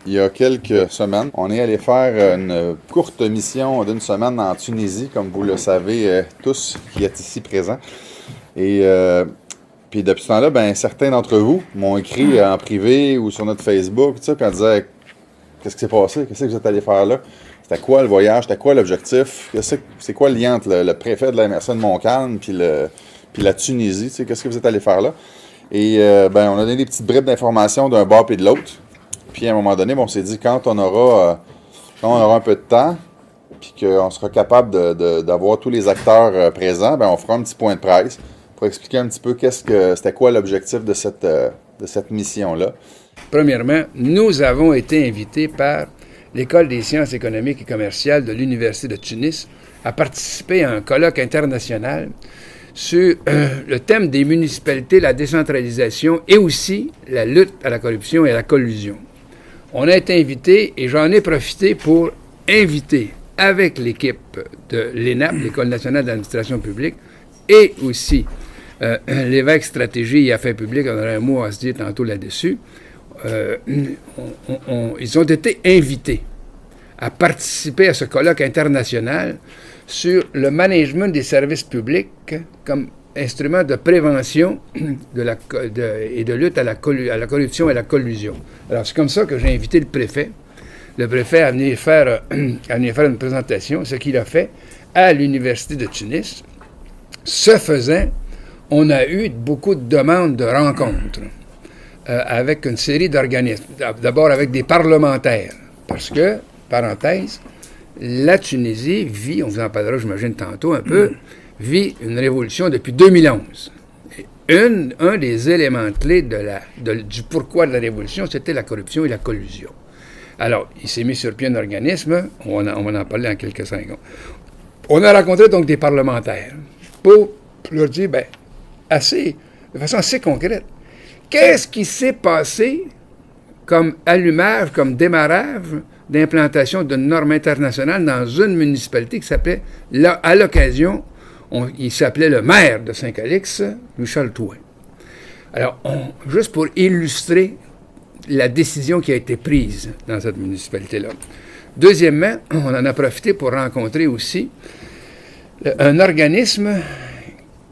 Il y a quelques semaines, on est allé faire une courte mission d'une semaine en Tunisie, comme vous le savez tous qui êtes ici présents. Et puis depuis ce temps-là, ben, certains d'entre vous m'ont écrit en privé ou sur notre Facebook, tu sais, puis on disait qu'est-ce qui s'est passé, qu'est-ce que vous êtes allé faire là, c'était quoi le voyage, c'était quoi l'objectif, c'est quoi le lien entre le préfet de la MRC de Montcalm puis la Tunisie, tu sais, qu'est-ce que vous êtes allé faire là. Et ben, on a donné des petites bribes d'informations d'un bord et de l'autre. Puis à un moment donné, on s'est dit quand on aura un peu de temps, puis qu'on sera capable d'avoir tous les acteurs présents, ben on fera un petit point de presse pour expliquer un petit peu c'était quoi l'objectif de cette mission-là. Premièrement, nous avons été invités par l'École des sciences économiques et commerciales de l'Université de Tunis à participer à un colloque international sur le thème des municipalités, la décentralisation et aussi la lutte à la corruption et à la collusion. On a été invités et j'en ai profité pour inviter avec l'équipe de l'ENAP, l'École nationale d'administration publique, et aussi l'évêque stratégie et affaires publiques, on aura un mot à se dire tantôt là-dessus, ils ont été invités à participer à ce colloque international sur le management des services publics comme instrument de prévention et de lutte à la corruption et à la collusion. Alors, c'est comme ça que j'ai invité le préfet à venir faire une présentation, ce qu'il a fait à l'Université de Tunis. Ce faisant, on a eu beaucoup de demandes de rencontres avec une série d'organismes. D'abord avec des parlementaires, parce que, parenthèse, la Tunisie vit, on vous en parlera, j'imagine, tantôt un peu, vit une révolution depuis 2011. Et un des éléments clés du pourquoi de la révolution, c'était la corruption et la collusion. Alors, il s'est mis sur pied un organisme, on va en parler en quelques secondes. On a rencontré donc des parlementaires pour leur dire, de façon assez concrète, qu'est-ce qui s'est passé comme allumage, comme démarrage d'implantation d'une norme internationale dans une municipalité qui s'appelait, à l'occasion, il s'appelait le maire de Saint-Calix, Michel Touin. Alors, juste pour illustrer la décision qui a été prise dans cette municipalité-là. Deuxièmement, on en a profité pour rencontrer aussi un organisme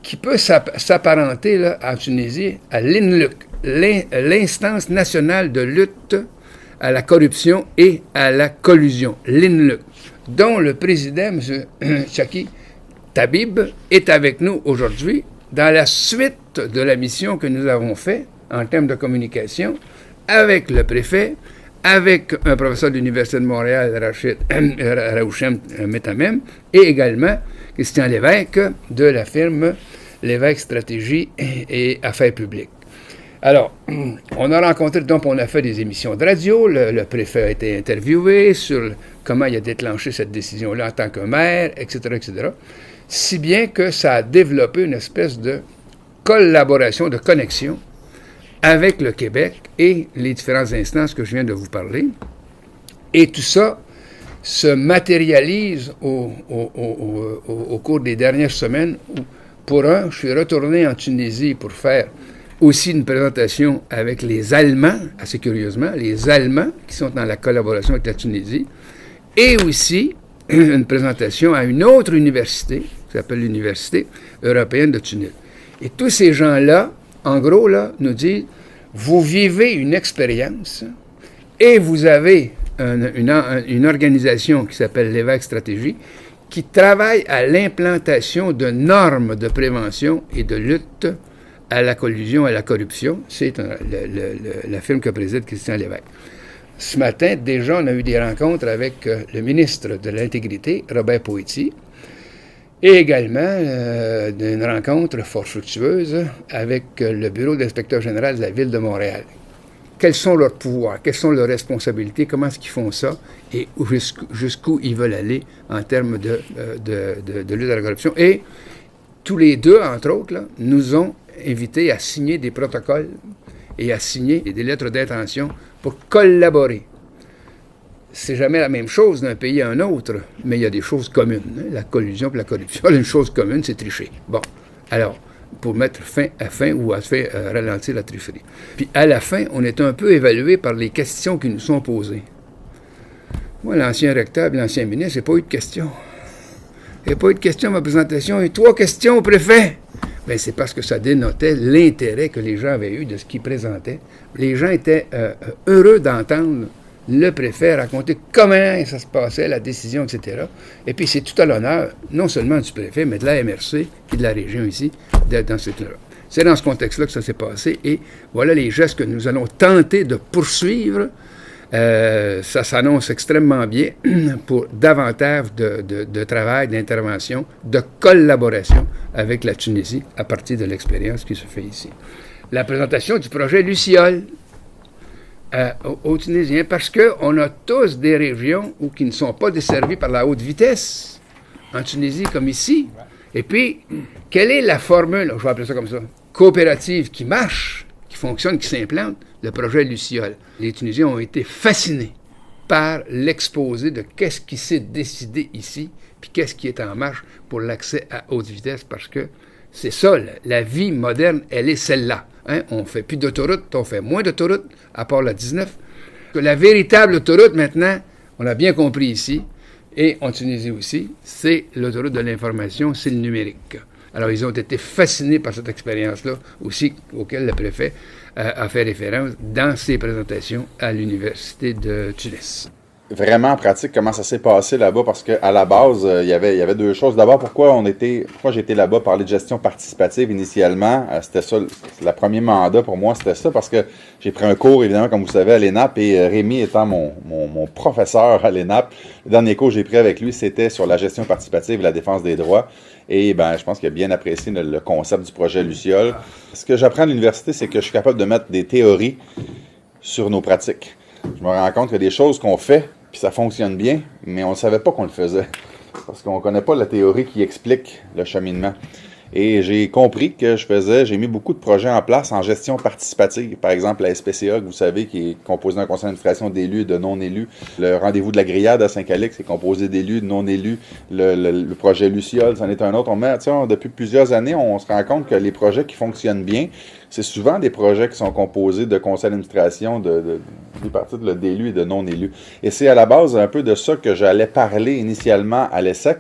qui peut s'apparenter là, en Tunisie à l'INLUC, l'Instance nationale de lutte à la corruption et à la collusion, l'INLUC, dont le président, M. Chaki Tabib, est avec nous aujourd'hui dans la suite de la mission que nous avons faite en termes de communication avec le préfet, avec un professeur de l'Université de Montréal, Raouchem Metamem, et également Christian Lévesque de la firme Lévesque Stratégie et Affaires publiques. Alors, on a rencontré, donc on a fait des émissions de radio, le préfet a été interviewé sur comment il a déclenché cette décision-là en tant que maire, etc., etc., si bien que ça a développé une espèce de collaboration, de connexion avec le Québec et les différentes instances que je viens de vous parler. Et tout ça se matérialise au cours des dernières semaines. Je suis retourné en Tunisie pour faire aussi une présentation avec les Allemands, assez curieusement, les Allemands qui sont dans la collaboration avec la Tunisie, et aussi une présentation à une autre université, qui s'appelle l'Université européenne de Tunis. Et tous ces gens-là, en gros, là, nous disent, vous vivez une expérience et vous avez une organisation qui s'appelle l'Évêque Stratégie qui travaille à l'implantation de normes de prévention et de lutte à la collusion et à la corruption. C'est la firme que préside Christian Lévesque. Ce matin, déjà, on a eu des rencontres avec le ministre de l'Intégrité, Robert Poitiers, et également une rencontre fort fructueuse avec le bureau d'inspecteur général de la Ville de Montréal. Quels sont leurs pouvoirs, quelles sont leurs responsabilités, comment est-ce qu'ils font ça et jusqu'où ils veulent aller en termes de lutte à la corruption. Et tous les deux, entre autres, là, nous ont invités à signer des protocoles et à signer des lettres d'intention pour collaborer. C'est jamais la même chose d'un pays à un autre, mais il y a des choses communes. Hein? La collusion et la corruption, une chose commune, c'est tricher. Bon, alors, pour mettre fin ou à faire ralentir la trufferie. Puis à la fin, on est un peu évalué par les questions qui nous sont posées. Moi, l'ancien recteur et l'ancien ministre, il n'y a pas eu de questions. Il n'y a pas eu de questions à ma présentation. Il y a eu 3 questions au préfet. Bien, c'est parce que ça dénotait l'intérêt que les gens avaient eu de ce qu'ils présentaient. Les gens étaient heureux d'entendre le préfet raconter comment ça se passait, la décision, etc. Et puis, c'est tout à l'honneur, non seulement du préfet, mais de la MRC et de la région ici, dans ce là. C'est dans ce contexte-là que ça s'est passé. Et voilà les gestes que nous allons tenter de poursuivre. Ça s'annonce extrêmement bien pour davantage de travail, d'intervention, de collaboration avec la Tunisie à partir de l'expérience qui se fait ici. La présentation du projet Luciole aux Tunisiens, parce qu'on a tous des régions qui ne sont pas desservies par la haute vitesse, en Tunisie comme ici. Et puis, quelle est la formule, je vais appeler ça comme ça, coopérative qui marche, qui fonctionne, qui s'implante? Le projet Luciole. Les Tunisiens ont été fascinés par l'exposé de qu'est-ce qui s'est décidé ici, puis qu'est-ce qui est en marche pour l'accès à haute vitesse, parce que c'est ça, la vie moderne, elle est celle-là. Hein? On ne fait plus d'autoroute, on fait moins d'autoroute, à part la 19. Que la véritable autoroute, maintenant, on l'a bien compris ici, et en Tunisie aussi, c'est l'autoroute de l'information, c'est le numérique. Alors, ils ont été fascinés par cette expérience-là aussi, auquel le préfet a fait référence dans ses présentations à l'Université de Tunis. Vraiment en pratique, comment ça s'est passé là-bas? Parce qu'à la base, il y avait 2 choses. D'abord, pourquoi j'ai été là-bas parler de gestion participative initialement? C'était ça, le premier mandat pour moi, c'était ça, parce que j'ai pris un cours, évidemment, comme vous savez, à l'ENAP, et Rémi étant mon professeur à l'ENAP, le dernier cours que j'ai pris avec lui, c'était sur la gestion participative et la défense des droits. Et je pense qu'il a bien apprécié le concept du projet Luciole. Ce que j'apprends à l'université, c'est que je suis capable de mettre des théories sur nos pratiques. Je me rends compte qu'il y a des choses qu'on fait, puis ça fonctionne bien, mais on ne savait pas qu'on le faisait. Parce qu'on ne connaît pas la théorie qui explique le cheminement. Et j'ai compris que j'ai mis beaucoup de projets en place en gestion participative. Par exemple, la SPCA, que vous savez, qui est composée d'un conseil d'administration d'élus et de non-élus. Le rendez-vous de la grillade à Saint-Calix, c'est composé d'élus, de non-élus. Le projet Luciole, c'en est un autre. Depuis plusieurs années, on se rend compte que les projets qui fonctionnent bien, c'est souvent des projets qui sont composés de conseils d'administration, des parties d'élus et de non-élus. Et c'est à la base un peu de ça que j'allais parler initialement à l'ESSEC.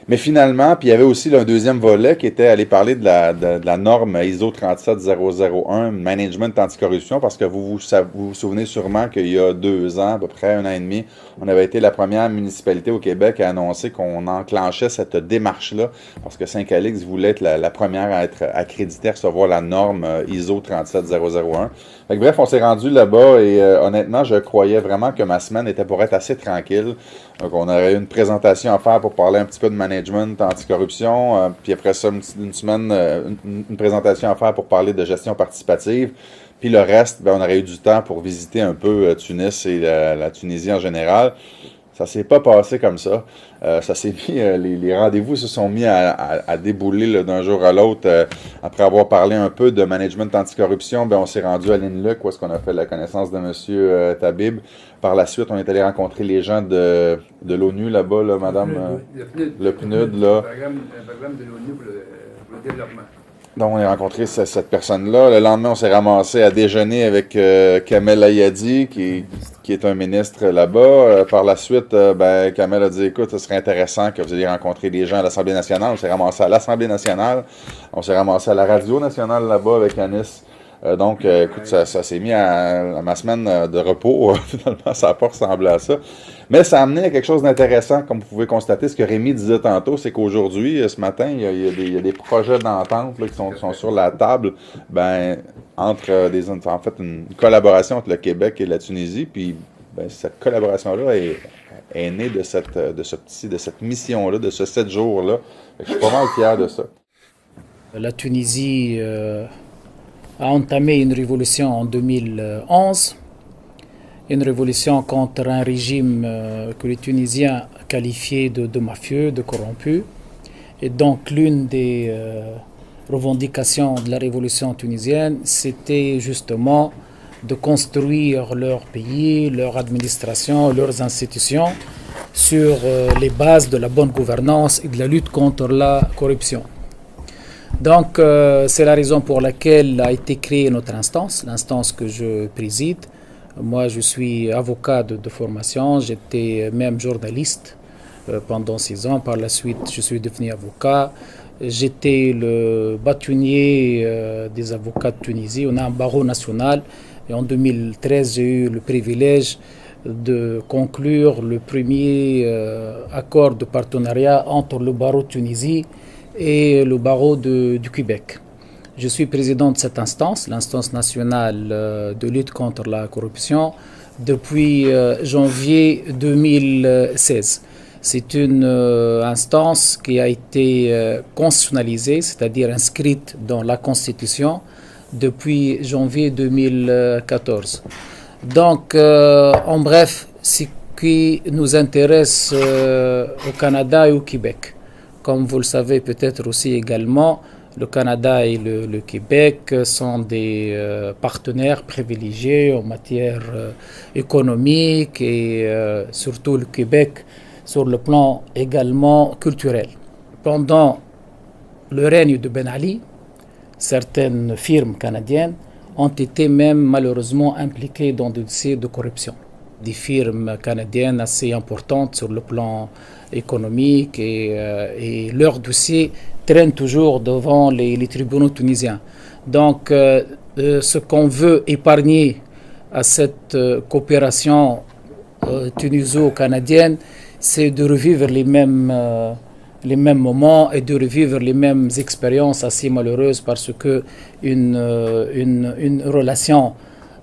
Mais finalement, puis il y avait aussi un deuxième volet qui était aller parler de la norme ISO 37001, Management Anticorruption, parce que vous vous souvenez sûrement qu'il y a 2 ans, à peu près 1 an et demi, on avait été la première municipalité au Québec à annoncer qu'on enclenchait cette démarche-là, parce que Saint-Calix voulait être la première à être accréditée à recevoir la norme ISO 37001. Fait que, bref, on s'est rendu là-bas et honnêtement, je croyais vraiment que ma semaine était pour être assez tranquille. Donc, on aurait eu une présentation à faire pour parler un petit peu de management anticorruption, puis après ça, une semaine, une présentation à faire pour parler de gestion participative. Puis le reste, on aurait eu du temps pour visiter un peu Tunis et la Tunisie en général. Ça s'est pas passé comme ça. Ça s'est mis, les rendez-vous se sont mis à débouler là, d'un jour à l'autre. Après avoir parlé un peu de management anticorruption, on s'est rendu à l'INLUC, où est-ce qu'on a fait la connaissance de M. Tabib. Par la suite, on est allé rencontrer les gens de l'ONU là-bas, là, madame. Le PNUD, là. Le programme de l'ONU pour le développement. Donc, on a rencontré cette personne-là. Le lendemain, on s'est ramassé à déjeuner avec Kamel Ayadi, qui est un ministre là-bas. Par la suite, Kamel a dit, écoute, ce serait intéressant que vous ayez rencontré des gens à l'Assemblée nationale. On s'est ramassé à l'Assemblée nationale. On s'est ramassé à la Radio nationale là-bas avec Anis. Donc, écoute, ça s'est mis à ma semaine de repos. Finalement, ça n'a pas ressemblé à ça. Mais ça a amené à quelque chose d'intéressant, comme vous pouvez constater. Ce que Rémi disait tantôt, c'est qu'aujourd'hui, ce matin, il y a des projets d'entente là, qui sont sur la table, entre une collaboration entre le Québec et la Tunisie. Puis, cette collaboration-là est née de cette mission-là, de ce 7 jours-là. Je suis pas mal fier de ça. La Tunisie a entamé une révolution en 2011, une révolution contre un régime que les Tunisiens qualifiaient de mafieux, de corrompu. Et donc l'une des revendications de la révolution tunisienne, c'était justement de construire leur pays, leur administration, leurs institutions sur les bases de la bonne gouvernance et de la lutte contre la corruption. Donc, c'est la raison pour laquelle a été créée notre instance, l'instance que je préside. Moi, je suis avocat de formation, j'étais même journaliste pendant 6 ans. Par la suite, je suis devenu avocat. J'étais le bâtonnier des avocats de Tunisie. On a un barreau national. Et en 2013, j'ai eu le privilège de conclure le premier accord de partenariat entre le barreau de Tunisie et le barreau du Québec. Je suis président de cette instance, l'instance nationale de lutte contre la corruption, depuis janvier 2016. C'est une instance qui a été constitutionnalisée, c'est-à-dire inscrite dans la Constitution depuis janvier 2014. Donc, en bref, ce qui nous intéresse au Canada et au Québec. Comme vous le savez peut-être aussi également, le Canada et le Québec sont des partenaires privilégiés en matière économique et surtout le Québec sur le plan également culturel. Pendant le règne de Ben Ali, certaines firmes canadiennes ont été même malheureusement impliquées dans des dossiers de corruption. Des firmes canadiennes assez importantes sur le plan économique et leurs dossiers traînent toujours devant les tribunaux tunisiens. Donc, ce qu'on veut épargner à cette coopération tuniso-canadienne, c'est de revivre les mêmes moments et de revivre les mêmes expériences assez malheureuses parce que une relation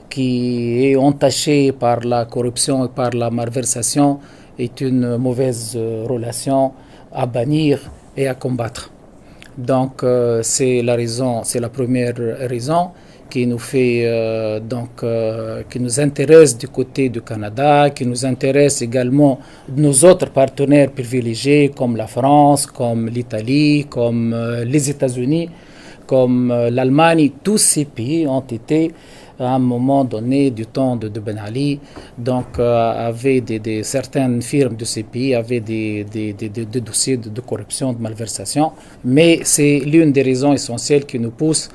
qui est entachée par la corruption et par la malversation est une mauvaise relation à bannir et à combattre. Donc c'est la première raison qui nous fait qui nous intéresse du côté du Canada, qui nous intéresse également nos autres partenaires privilégiés comme la France, comme l'Italie, comme les États-Unis, comme l'Allemagne. Tous ces pays ont été à un moment donné du temps de Ben Ali, donc avaient certaines firmes de ces pays avaient des dossiers de corruption, de malversation, mais c'est l'une des raisons essentielles qui nous pousse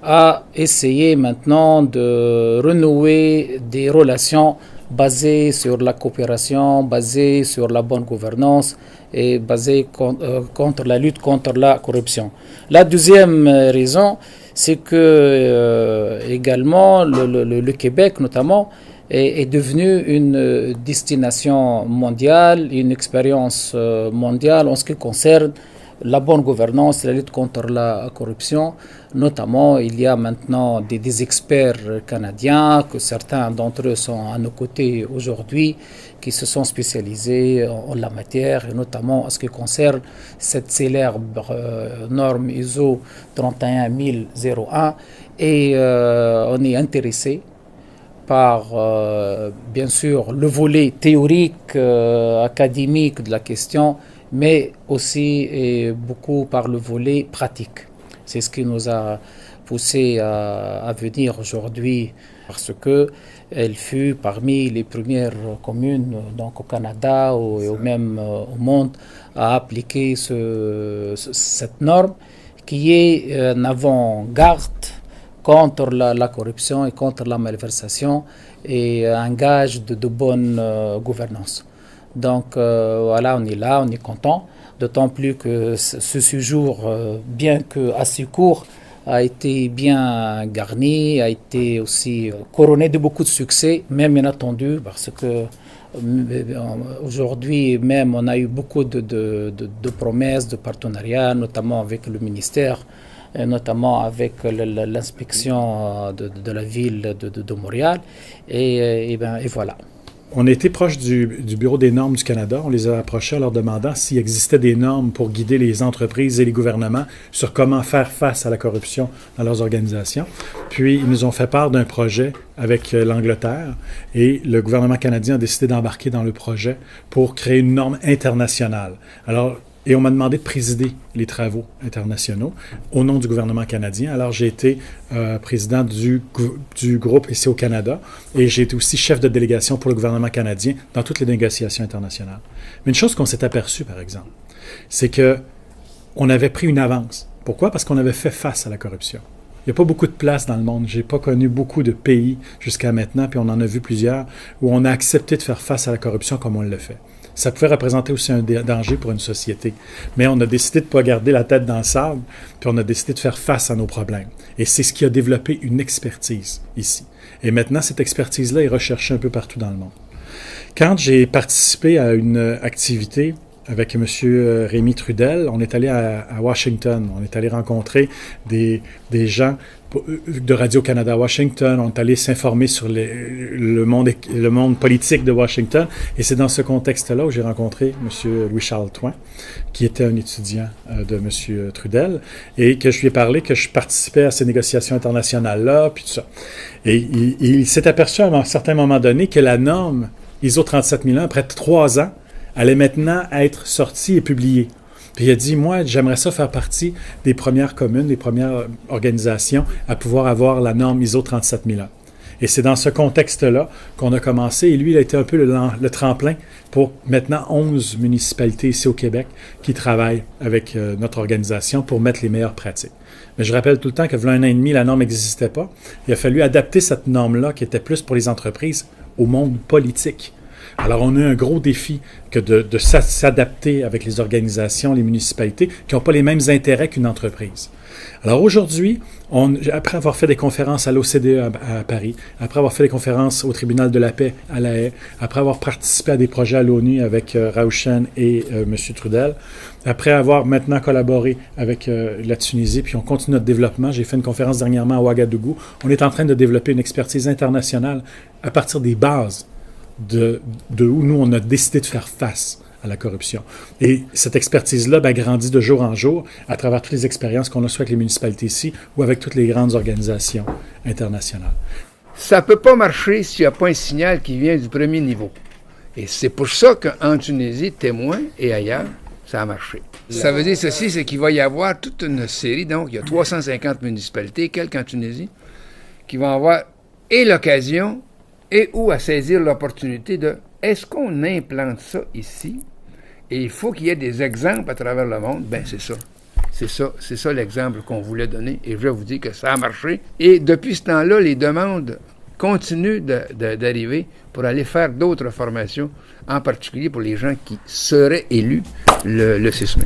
à essayer maintenant de renouer des relations basées sur la coopération, basées sur la bonne gouvernance et basées contre la lutte contre la corruption. La deuxième raison, c'est que également le Québec notamment est devenu une destination mondiale, une expérience mondiale en ce qui concerne la bonne gouvernance, la lutte contre la corruption. Notamment, il y a maintenant des experts canadiens, que certains d'entre eux sont à nos côtés aujourd'hui, qui se sont spécialisés en la matière, et notamment en ce qui concerne cette célèbre norme ISO 31001. Et on est intéressé par, bien sûr, le volet théorique, académique de la question, mais aussi et beaucoup par le volet pratique. C'est ce qui nous a poussé à venir aujourd'hui, parce qu'elle fut parmi les premières communes donc au Canada et même au monde à appliquer cette norme qui est un avant-garde contre la corruption et contre la malversation et un gage de bonne gouvernance. Donc voilà, on est là, on est content, d'autant plus que ce séjour, bien que assez court, a été bien garni, a été aussi couronné de beaucoup de succès, même inattendu, parce que aujourd'hui même on a eu beaucoup de promesses, de partenariats, notamment avec le ministère, notamment avec l'inspection de la ville de Montréal, et voilà. On a été proche du Bureau des normes du Canada. On les a approchés en leur demandant s'il existait des normes pour guider les entreprises et les gouvernements sur comment faire face à la corruption dans leurs organisations. Puis, ils nous ont fait part d'un projet avec l'Angleterre et le gouvernement canadien a décidé d'embarquer dans le projet pour créer une norme internationale. Et on m'a demandé de présider les travaux internationaux au nom du gouvernement canadien. Alors, j'ai été président du groupe ici au Canada et j'ai été aussi chef de délégation pour le gouvernement canadien dans toutes les négociations internationales. Mais une chose qu'on s'est aperçu, par exemple, c'est que on avait pris une avance Pourquoi? Parce qu'on avait fait face à la corruption. Il n'y a pas beaucoup de places dans le monde. Je n'ai pas connu beaucoup de pays jusqu'à maintenant, puis on en a vu plusieurs, où on a accepté de faire face à la corruption comme on le fait. Ça pouvait représenter aussi un danger pour une société. Mais on a décidé de ne pas garder la tête dans le sable, puis on a décidé de faire face à nos problèmes. Et c'est ce qui a développé une expertise ici. Et maintenant, cette expertise-là est recherchée un peu partout dans le monde. Quand j'ai participé à une activité avec M. Rémi Trudel, on est allé à Washington. On est allé rencontrer des gens de Radio-Canada à Washington. On est allé s'informer sur le monde politique de Washington. Et c'est dans ce contexte-là où j'ai rencontré M. Louis-Charles Thouin, qui était un étudiant de M. Trudel, et que je lui ai parlé que je participais à ces négociations internationales-là, puis tout ça. Et il s'est aperçu à un certain moment donné que la norme ISO 37001, après 3 ans, allait maintenant être sortie et publiée. Puis il a dit, moi, j'aimerais ça faire partie des premières communes, des premières organisations à pouvoir avoir la norme ISO 37001. Et c'est dans ce contexte-là qu'on a commencé. Et lui, il a été un peu le tremplin pour maintenant 11 municipalités ici au Québec qui travaillent avec notre organisation pour mettre les meilleures pratiques. Mais je rappelle tout le temps que, voilà 1 an et demi, la norme n'existait pas. Il a fallu adapter cette norme-là, qui était plus pour les entreprises, au monde politique. Alors, on a un gros défi que de s'adapter avec les organisations, les municipalités, qui n'ont pas les mêmes intérêts qu'une entreprise. Alors aujourd'hui, après avoir fait des conférences à l'OCDE à Paris, après avoir fait des conférences au Tribunal de la paix à La Haye, après avoir participé à des projets à l'ONU avec Raouchen et M. Trudel, après avoir maintenant collaboré avec la Tunisie, puis on continue notre développement. J'ai fait une conférence dernièrement à Ouagadougou. On est en train de développer une expertise internationale à partir des bases de où nous, on a décidé de faire face à la corruption. Et cette expertise-là grandit de jour en jour à travers toutes les expériences qu'on a soit avec les municipalités ici ou avec toutes les grandes organisations internationales. Ça ne peut pas marcher s'il n'y a pas un signal qui vient du premier niveau. Et c'est pour ça qu'en Tunisie, Témoin et ailleurs, ça a marché. Ça veut dire ceci, c'est qu'il va y avoir toute une série, donc il y a 350 municipalités, quelques en Tunisie, qui vont avoir et l'occasion et ou à saisir l'opportunité de est-ce qu'on implante ça ici? Et il faut qu'il y ait des exemples à travers le monde. Ben c'est ça. C'est ça l'exemple qu'on voulait donner. Et je vais vous dire que ça a marché. Et depuis ce temps-là, les demandes continuent d'arriver pour aller faire d'autres formations, en particulier pour les gens qui seraient élus le 6 mai.